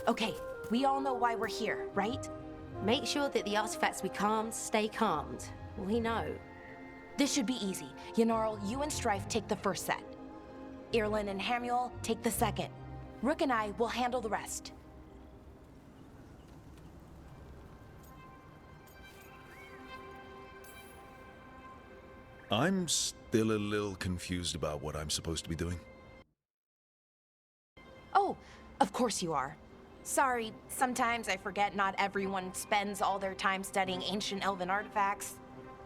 Okay, we all know why we're here, right? Make sure that the artifacts we calmed stay calmed. We know. This should be easy. Yanarl, you and Strife take the first set. Irlin and Hamuel take the second. Rook and I will handle the rest. I'm still a little confused about what I'm supposed to be doing. Oh, of course you are. Sorry, sometimes I forget not everyone spends all their time studying ancient elven artifacts.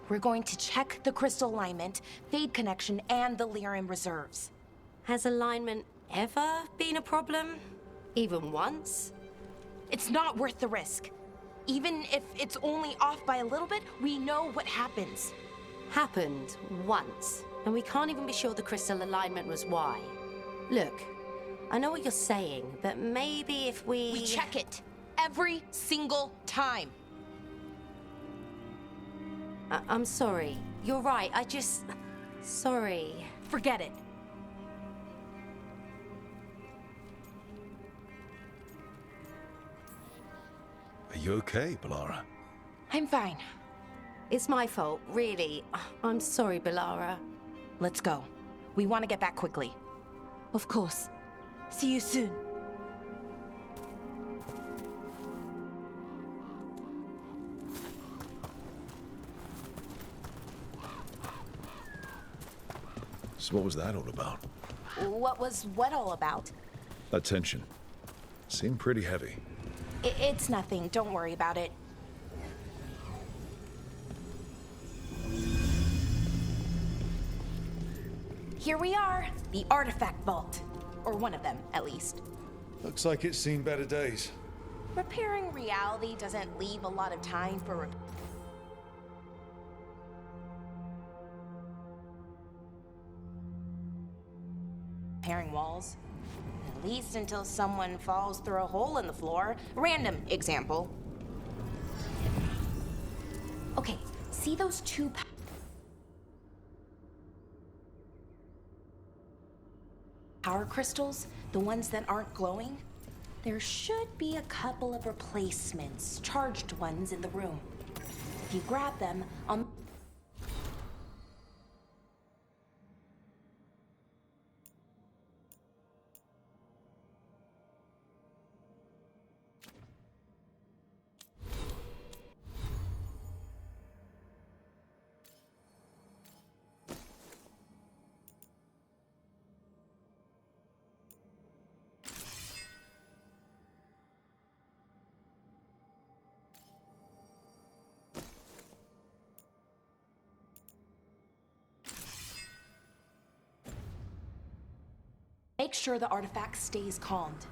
We're going to check the crystal alignment, fade connection, and the lyrium reserves. Has alignment ever been a problem? Even once? It's not worth the risk. Even if it's only off by a little bit, we know what happens. Happened once, and we can't even be sure the crystal alignment was why. Look, I know what you're saying, but maybe if we... We check it every single time. I'm sorry. You're right, Sorry. Forget it. Are you okay, Balara? I'm fine. It's my fault, really. I'm sorry, Balara. Let's go. We want to get back quickly. Of course. See you soon. So what was that all about? What was what all about? That tension. Seemed pretty heavy. It's nothing. Don't worry about it. Here we are, the artifact vault. Or one of them, at least. Looks like it's seen better days. Repairing reality doesn't leave a lot of time for repairing walls. At least until someone falls through a hole in the floor. Random example. Okay, see those two power crystals? The ones that aren't glowing? There should be a couple of replacements, charged ones in the room. If you grab them, make sure the artifact stays calmed.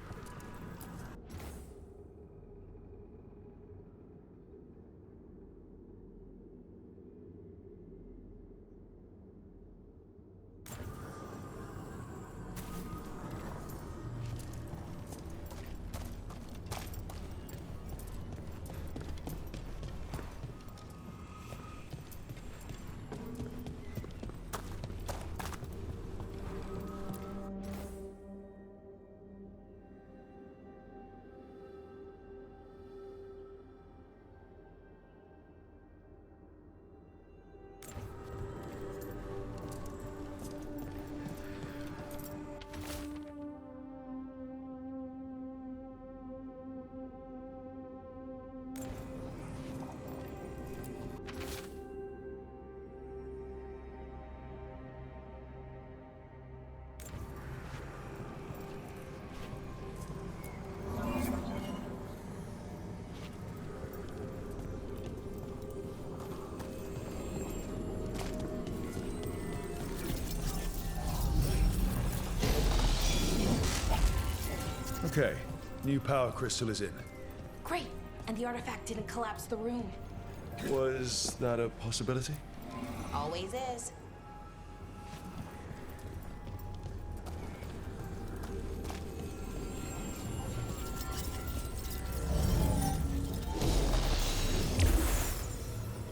Okay, new power crystal is in. Great, and the artifact didn't collapse the room. Was that a possibility? Always is.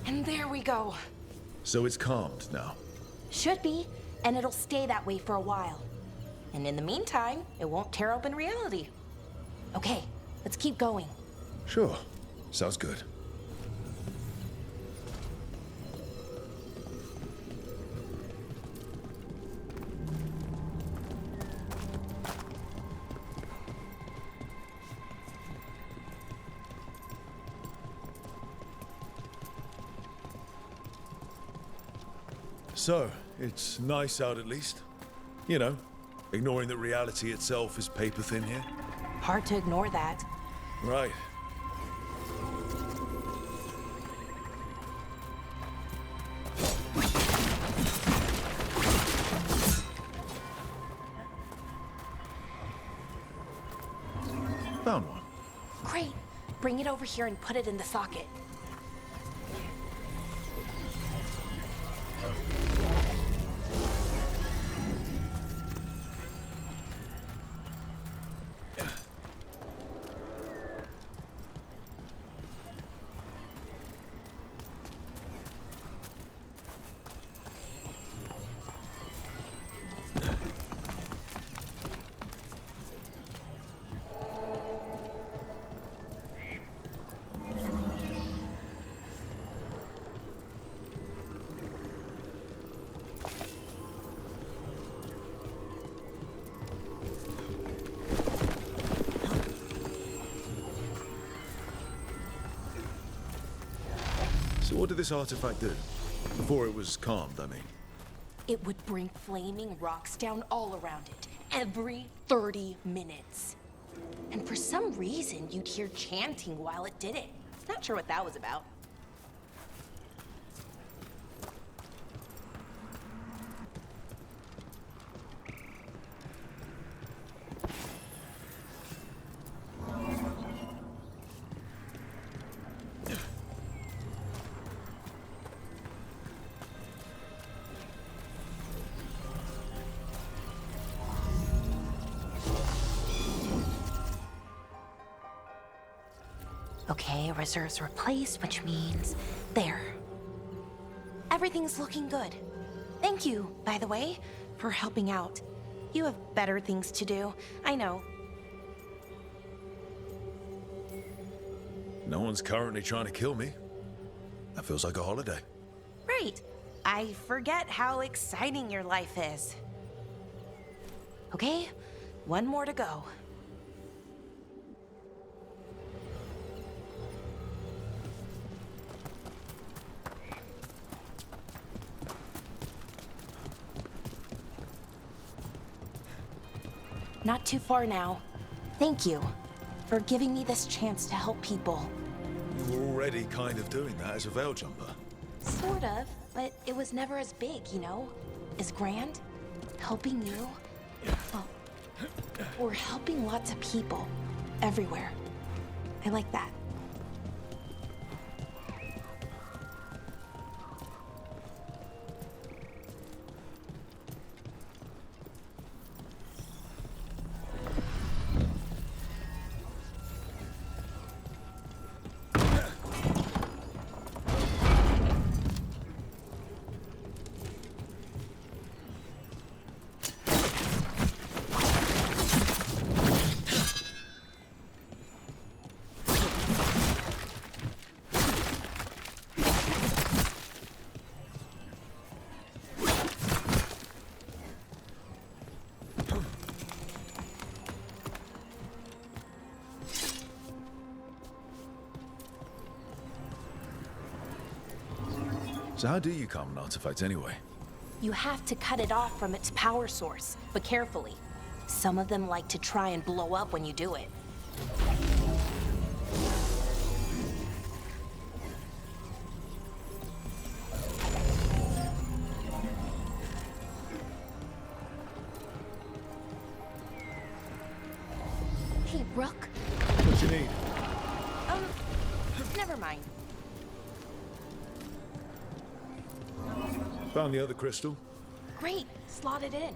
And there we go. So it's calmed now. Should be, and it'll stay that way for a while. And in the meantime, it won't tear open reality. Okay, Let's keep going. Sure. Sounds good. So, it's nice out at least. You know, ignoring that reality itself is paper thin here. Hard to ignore that. Right. Found one. Great. Bring it over here and put it in the socket. So what did this artifact do? Before it was calmed, I mean. It would bring flaming rocks down all around it, every 30 minutes. And for some reason, you'd hear chanting while it did it. Not sure what that was about. Okay, reserves replaced, which means there. Everything's looking good. Thank you, by the way, for helping out. You have better things to do, I know. No one's currently trying to kill me. That feels like a holiday. Right. I forget how exciting your life is. Okay, one more to go. Not too far now. Thank you for giving me this chance to help people. You were already kind of doing that as a veil jumper. Sort of, but it was never as big, you know? As grand. Helping you. Well, we're helping lots of people. Everywhere. I like that. So how do you calm an artifact anyway? You have to cut it off from its power source, but carefully. Some of them like to try and blow up when you do it. Hey, Rook. What you need? Never mind. Found the other crystal. Great, slot it in.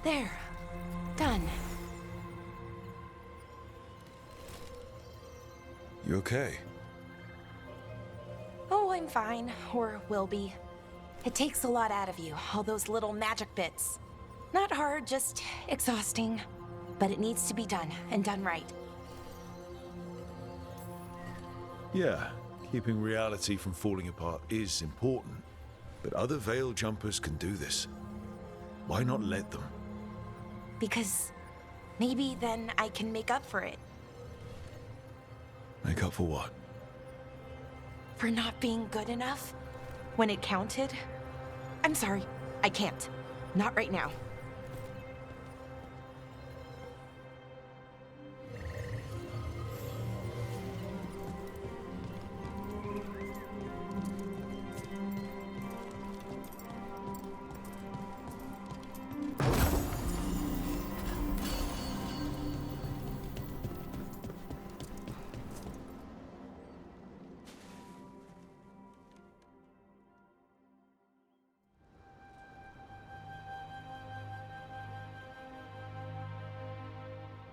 There. Done. You okay? Oh, I'm fine. Or will be. It takes a lot out of you, all those little magic bits. Not hard, just exhausting. But it needs to be done, and done right. Yeah, keeping reality from falling apart is important. But other Veil jumpers can do this. Why not let them? Because maybe then I can make up for it. Make up for what? For not being good enough when it counted. I'm sorry, I can't. Not right now.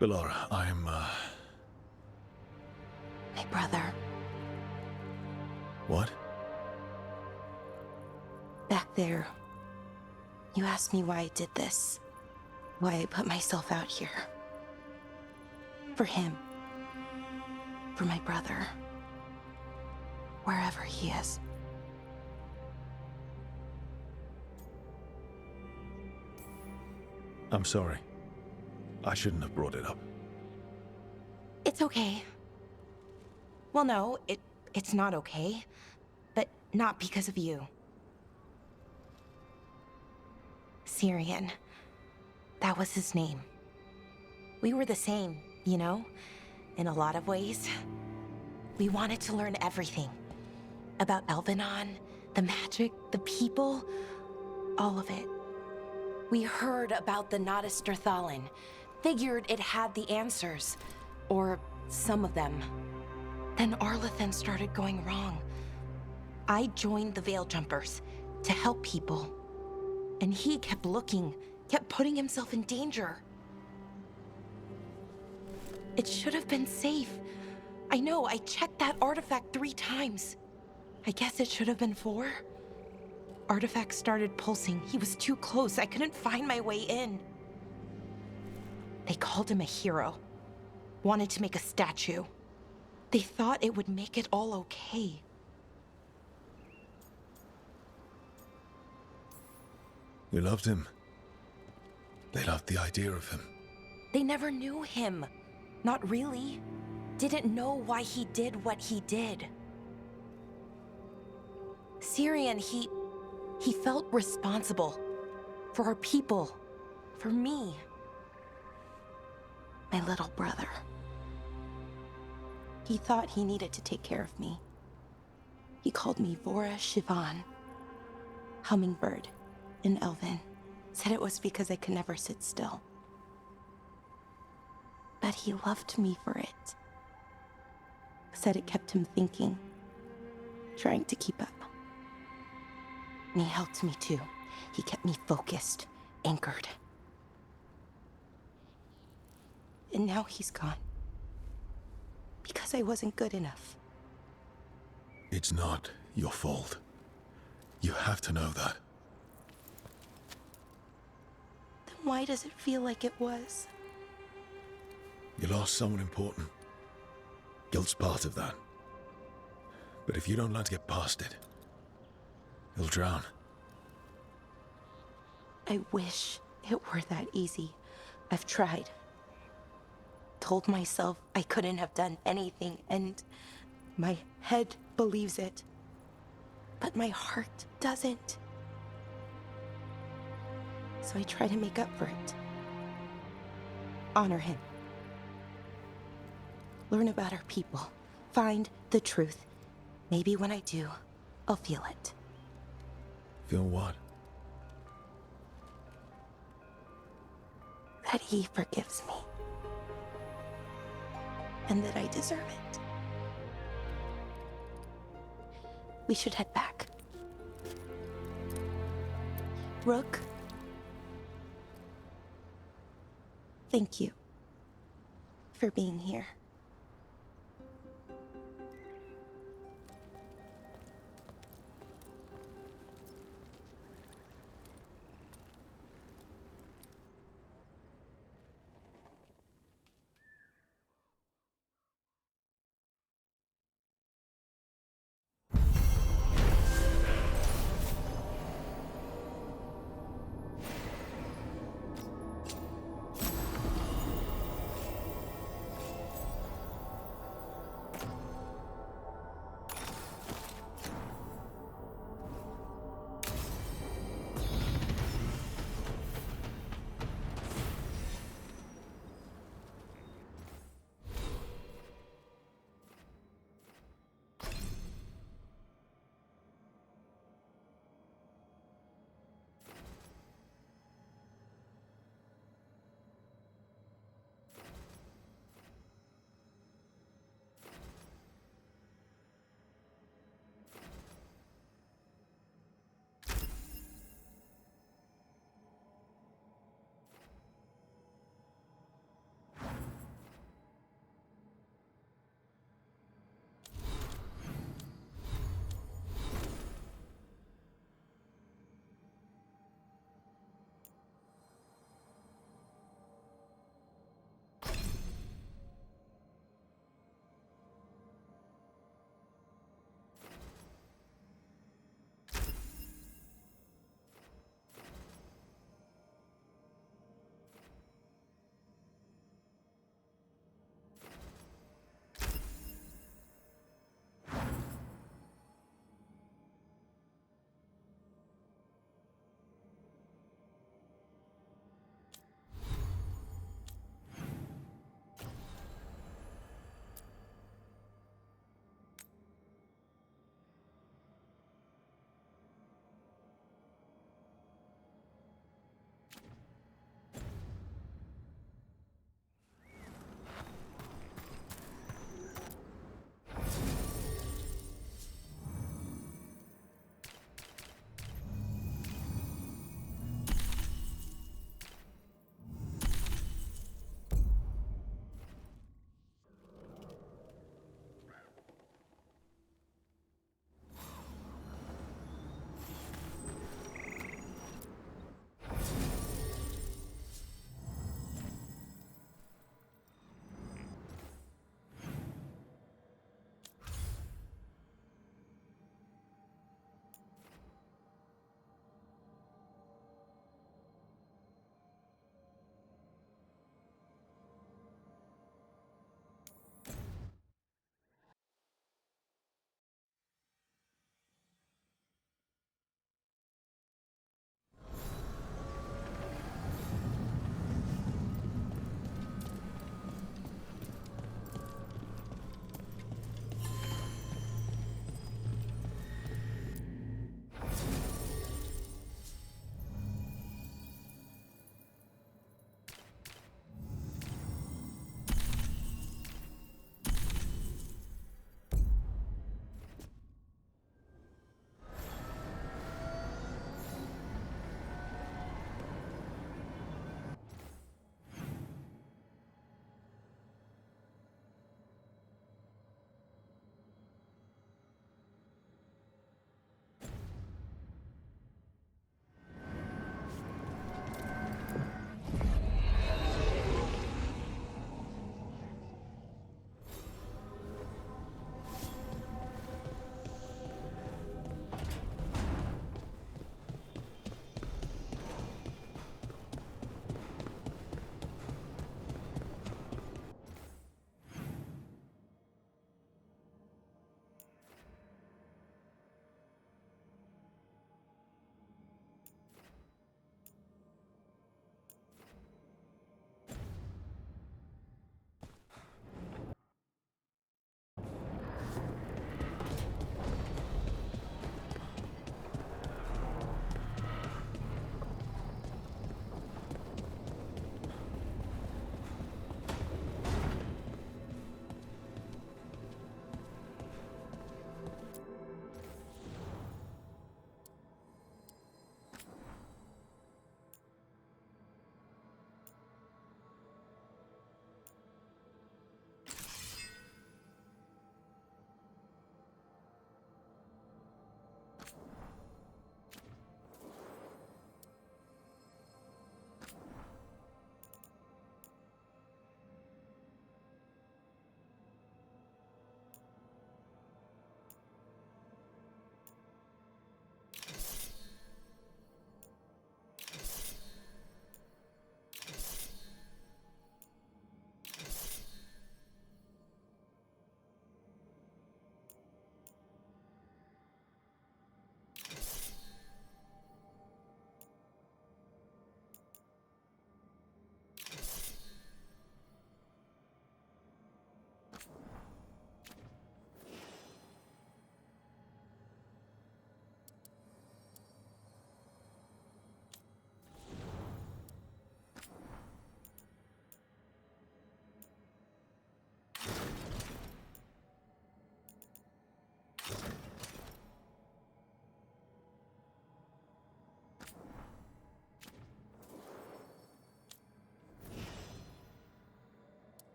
Bellara, I'm, My brother, What? back there. You asked me why I did this. Why I put myself out here. For him. For my brother. Wherever he is. I'm sorry. I shouldn't have brought it up. It's okay. Well, no, it's not okay. But not because of you. Syrian. That was his name. We were the same, you know? In a lot of ways. We wanted to learn everything. About Elvenon, the magic, the people, all of it. We heard about the Notisterthalin. Figured it had the answers. Or some of them. Then Arlathan started going wrong. I joined the Veil Jumpers to help people. And he kept looking, kept putting himself in danger. It should have been safe. I know, I checked that artifact 3 times. I guess it should have been 4. Artifact started pulsing. He was too close. I couldn't find my way in. They called him a hero. Wanted to make a statue. They thought it would make it all okay. You loved him. They loved the idea of him. They never knew him. Not really. Didn't know why he did what he did. Syrian, he felt responsible. For our people. For me. My little brother. He thought he needed to take care of me. He called me Vora Shivan. Hummingbird in Elven. Said it was because I could never sit still. But he loved me for it. Said it kept him thinking. Trying to keep up. And he helped me too. He kept me focused, anchored. And now he's gone. Because I wasn't good enough. It's not your fault. You have to know that. Then why does it feel like it was? You lost someone important. Guilt's part of that. But if you don't learn to get past it, you'll drown. I wish it were that easy. I've tried. Told myself I couldn't have done anything, and my head believes it. But my heart doesn't. So I try to make up for it. Honor him. Learn about our people. Find the truth. Maybe when I do, I'll feel it. Feel what? That he forgives me. And that I deserve it. We should head back. Rook, Thank you for being here.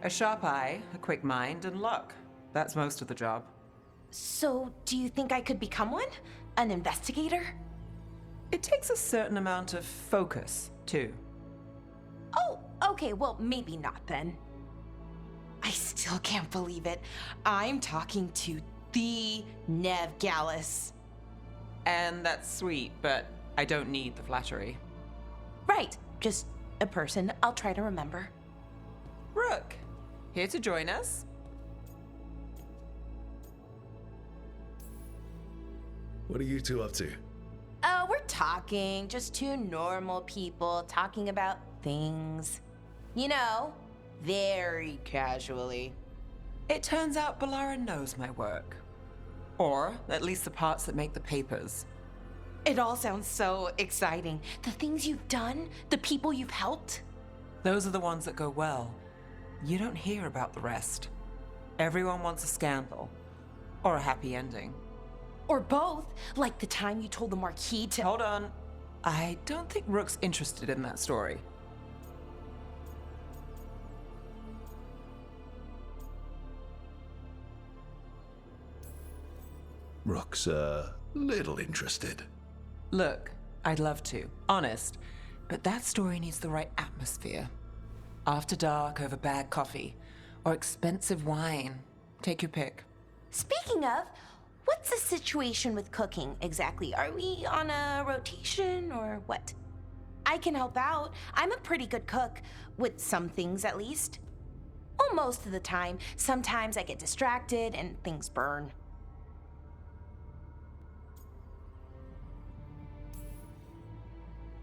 A sharp eye, a quick mind, and luck. That's most of the job. So, do you think I could become one? An investigator? It takes a certain amount of focus, too. Oh, okay, well, maybe not then. I still can't believe it. I'm talking to the Nev Gallus. And that's sweet, but I don't need the flattery. Right, just a person I'll try to remember. Rook, here to join us? What are you two up to? We're talking, just two normal people talking about things. You know, very casually. It turns out Balara knows my work. Or at least the parts that make the papers. It all sounds so exciting. The things you've done, the people you've helped. Those are the ones that go well. You don't hear about the rest. Everyone wants a scandal. Or a happy ending. Or both, like the time you told the Marquis to— Hold on. I don't think Rook's interested in that story. Rook's a little interested. Look, I'd love to, honest, but that story needs the right atmosphere. After dark over bad coffee, or expensive wine. Take your pick. Speaking of, what's the situation with cooking exactly? Are we on a rotation or what? I can help out. I'm a pretty good cook, with some things at least. Well, most of the time. Sometimes I get distracted and things burn.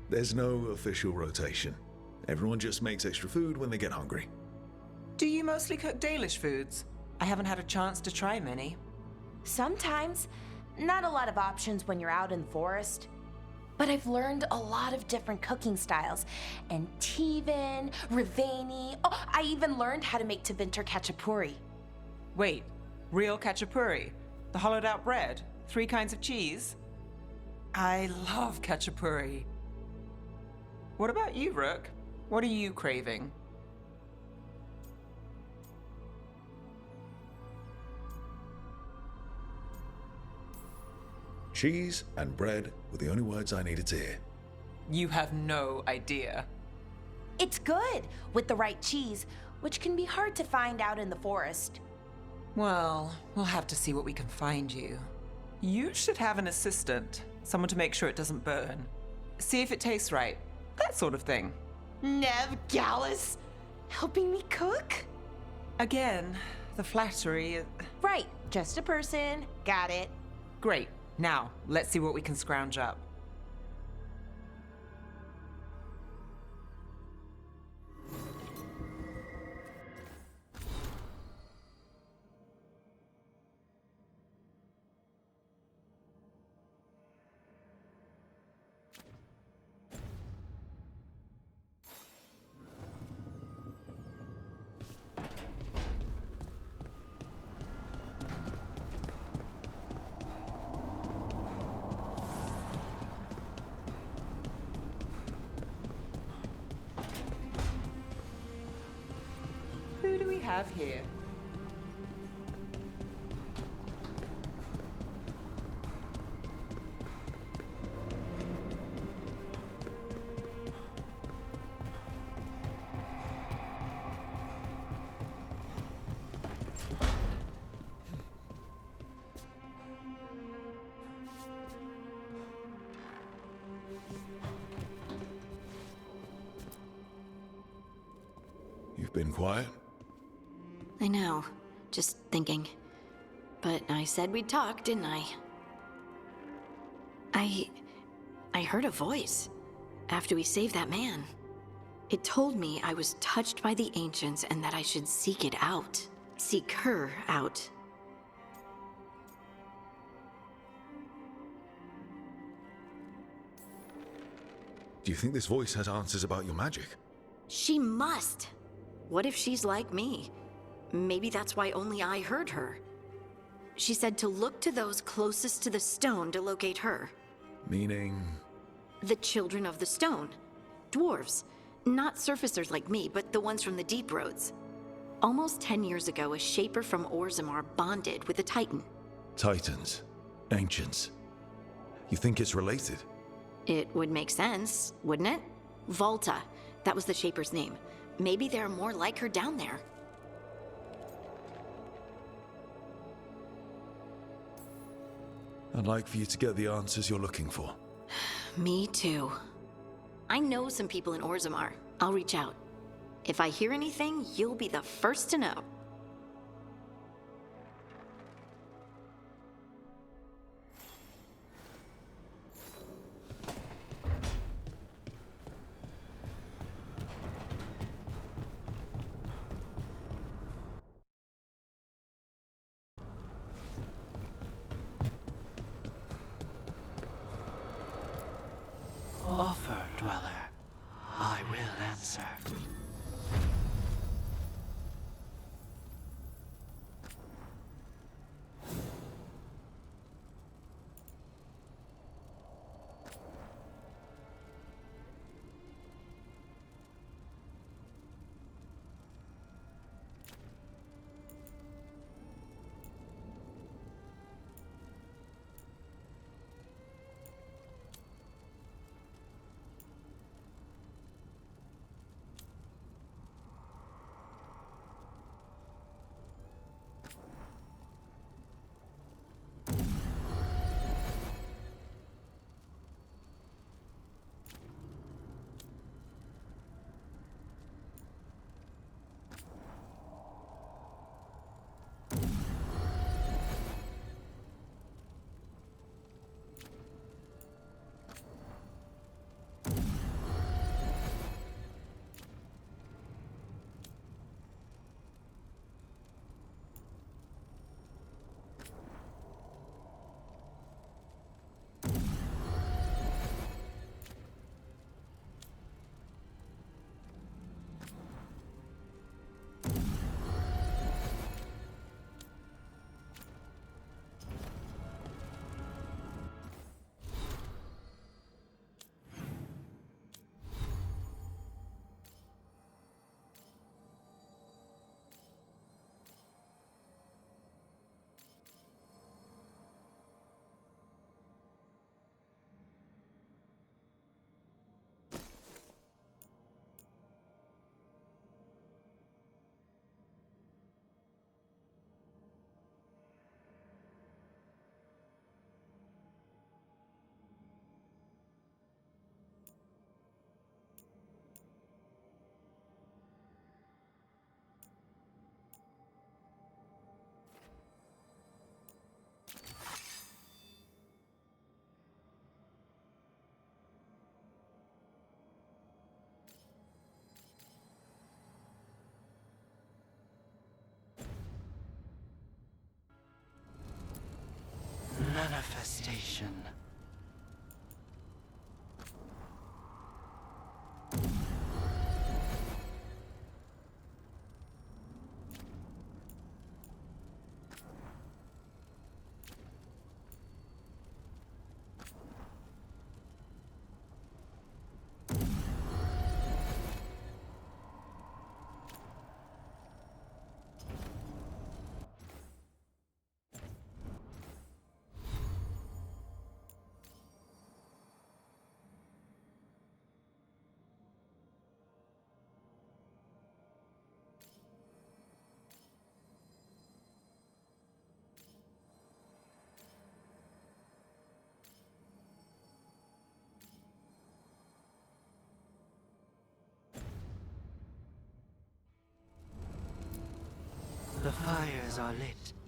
There's no official rotation. Everyone just makes extra food when they get hungry. Do you mostly cook Dalish foods? I haven't had a chance to try many. Sometimes. Not a lot of options when you're out in the forest. But I've learned a lot of different cooking styles. And Tevan, Rivani. Oh, I even learned how to make Tevinter Khachapuri. Wait, real khachapuri? The hollowed out bread? 3 kinds of cheese? I love khachapuri. What about you, Rook? What are you craving? Cheese and bread were the only words I needed to hear. You have no idea. It's good with the right cheese, which can be hard to find out in the forest. Well, we'll have to see what we can find you. You should have an assistant, someone to make sure it doesn't burn. See if it tastes right, that sort of thing. Nev Gallus, helping me cook? Again, the flattery is... Right, just a person. Got it. Great. Now, let's see what we can scrounge up. Who do we have here? You've been quiet? I know. Just thinking. But I said we'd talk, didn't I? I heard a voice after we saved that man. It told me I was touched by the ancients and that I should seek it out. Seek her out. Do you think this voice has answers about your magic? She must! What if she's like me? Maybe that's why only I heard her. She said to look to those closest to the stone to locate her. Meaning... The children of the stone. Dwarves. Not surfacers like me, but the ones from the deep roads. Almost 10 years ago, a Shaper from Orzammar bonded with a Titan. Titans. Ancients. You think it's related? It would make sense, wouldn't it? Volta, that was the Shaper's name. Maybe there are more like her down there. I'd like for you to get the answers you're looking for. Me too. I know some people in Orzammar. I'll reach out. If I hear anything, you'll be the first to know. Offer, Dweller. I will answer. Manifestation. The fires are lit.